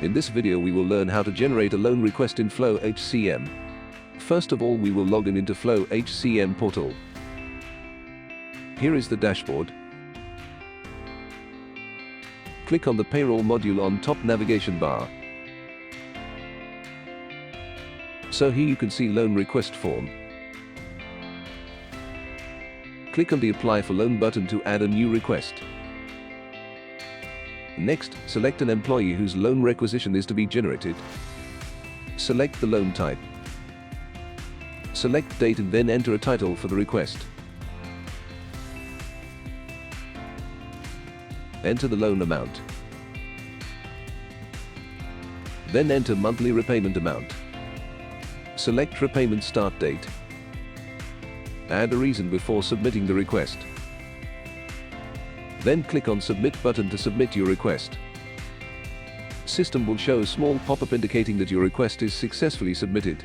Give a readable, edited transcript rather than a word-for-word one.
In this video we will learn how to generate a loan request in FlowHCM. First of all, we will log in into FlowHCM portal. Here is the dashboard. Click on the Payroll module on top navigation bar. So here you can see loan request form. Click on the Apply for Loan button to add a new request. Next, select an employee whose loan requisition is to be generated. Select the loan type. Select date and then enter a title for the request. Enter the loan amount. Then enter monthly repayment amount. Select repayment start date. Add a reason before submitting the request. Then click on Submit button to submit your request. System will show a small pop-up indicating that your request is successfully submitted.